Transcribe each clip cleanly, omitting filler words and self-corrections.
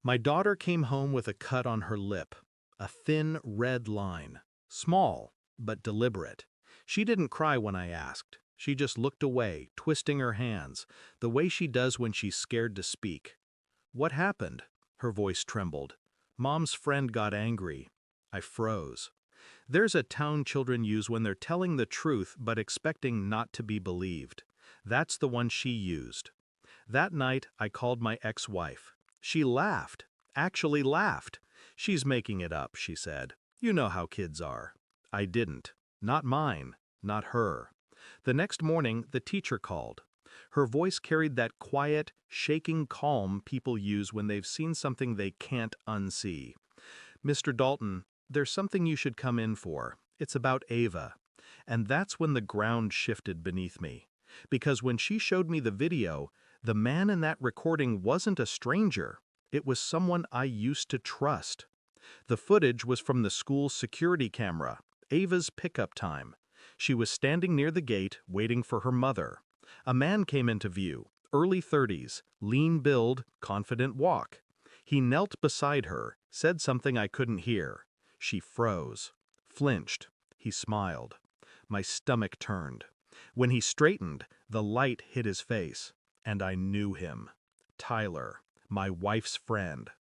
My daughter came home with a cut on her lip, a thin red line, small but deliberate. She didn't cry when I asked. She just looked away, twisting her hands, the way she does when she's scared to speak. What happened? Her voice trembled. Mom's friend got angry. I froze. There's a tone children use when they're telling the truth but expecting not to be believed. That's the one she used. That night, I called my ex-wife. She laughed, actually laughed. She's making it up, she said. You know how kids are. I didn't. Not mine, not her. The next morning, the teacher called. Her voice carried that quiet, shaking calm people use when they've seen something they can't unsee. Mr. Dalton, there's something you should come in for. It's about Ava. And that's when the ground shifted beneath me. Because when she showed me the video, the man in that recording wasn't a stranger. It was someone I used to trust. The footage was from the school's security camera, Ava's pickup time. She was standing near the gate, waiting for her mother. A man came into view, early 30s, lean build, confident walk. He knelt beside her, said something I couldn't hear. She froze, flinched. He smiled. My stomach turned. When he straightened, the light hit his face, and I knew him. Tyler, my wife's friend.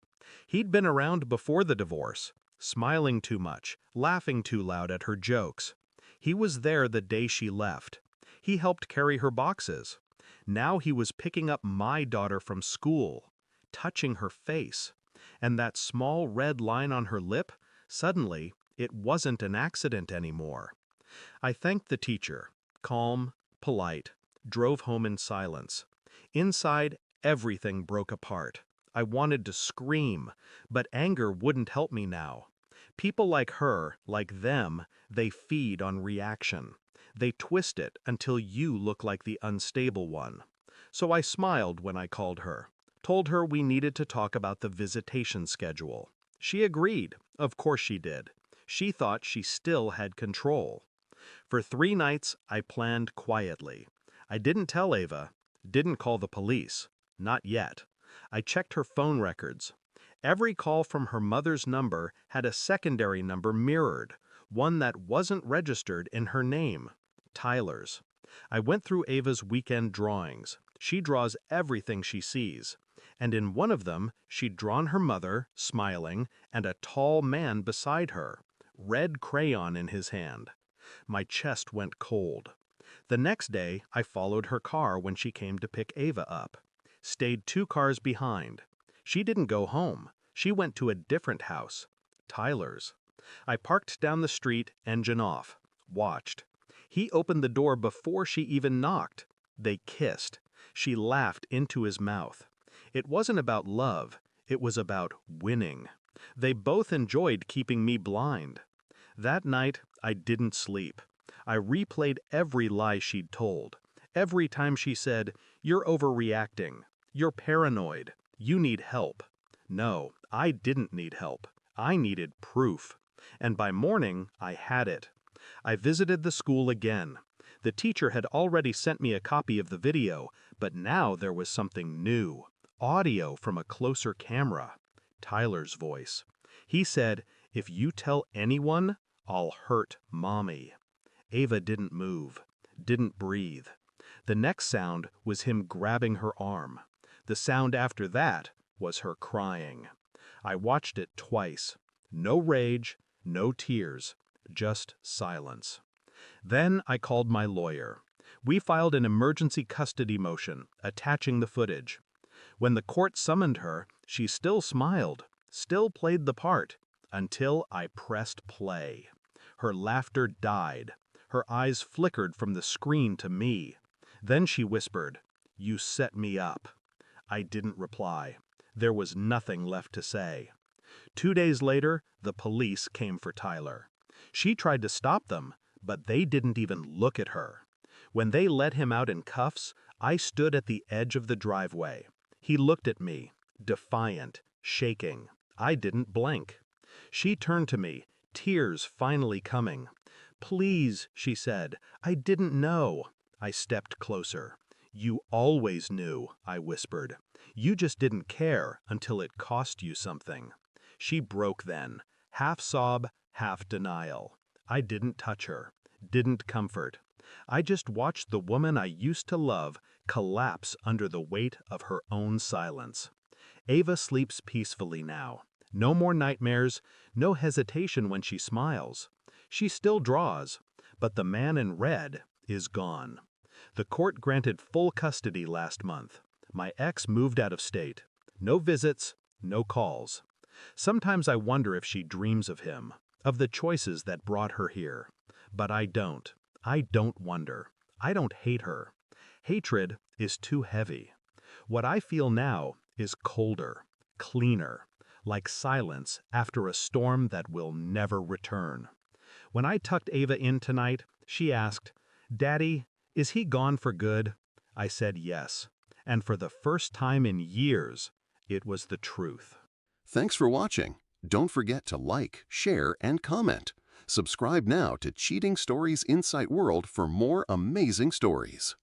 He'd been around before the divorce, smiling too much, laughing too loud at her jokes. He was there the day she left. He helped carry her boxes. Now he was picking up my daughter from school, touching her face. And that small red line on her lip, suddenly, it wasn't an accident anymore. I thanked the teacher, calm, polite, drove home in silence. Inside, everything broke apart. I wanted to scream, but anger wouldn't help me now. People like her, like them, they feed on reaction. They twist it until you look like the unstable one. So I smiled when I called her, told her we needed to talk about the visitation schedule. She agreed. Of course she did. She thought she still had control. For 3 nights, I planned quietly. I didn't tell Ava, didn't call the police. Not yet. I checked her phone records. Every call from her mother's number had a secondary number mirrored, one that wasn't registered in her name, Tyler's. I went through Ava's weekend drawings. She draws everything she sees. And in one of them, she'd drawn her mother, smiling, and a tall man beside her, red crayon in his hand. My chest went cold. The next day, I followed her car when she came to pick Ava up. Stayed 2 cars behind. She didn't go home. She went to a different house, Tyler's. I parked down the street, engine off, watched. He opened the door before she even knocked. They kissed. She laughed into his mouth. It wasn't about love. It was about winning. They both enjoyed keeping me blind. That night, I didn't sleep. I replayed every lie she'd told. Every time she said, "You're overreacting. You're paranoid. You need help." No, I didn't need help. I needed proof. And by morning, I had it. I visited the school again. The teacher had already sent me a copy of the video, but now there was something new. Audio from a closer camera. Tyler's voice. He said, "If you tell anyone, I'll hurt Mommy." Ava didn't move, didn't breathe. The next sound was him grabbing her arm. The sound after that was her crying. I watched it twice. No rage, no tears, just silence. Then I called my lawyer. We filed an emergency custody motion, attaching the footage. When the court summoned her, she still smiled, still played the part, until I pressed play. Her laughter died. Her eyes flickered from the screen to me. Then she whispered, "You set me up." I didn't reply. There was nothing left to say. 2 days later, the police came for Tyler. She tried to stop them, but they didn't even look at her. When they let him out in cuffs, I stood at the edge of the driveway. He looked at me, defiant, shaking. I didn't blink. She turned to me, tears finally coming. "Please," she said, "I didn't know." I stepped closer. You always knew, I whispered. You just didn't care until it cost you something. She broke then, half sob, half denial. I didn't touch her, didn't comfort. I just watched the woman I used to love collapse under the weight of her own silence. Ava sleeps peacefully now. No more nightmares, no hesitation when she smiles. She still draws, but the man in red is gone. The court granted full custody last month. My ex moved out of state. No visits, no calls. Sometimes I wonder if she dreams of him, of the choices that brought her here. But I don't. I don't wonder. I don't hate her. Hatred is too heavy. What I feel now is colder, cleaner, like silence after a storm that will never return. When I tucked Ava in tonight, she asked, "Daddy, is he gone for good?" I said yes. And for the first time in years, it was the truth. Thanks for watching. Don't forget to like, share, and comment. Subscribe now to Cheating Stories Insight World for more amazing stories.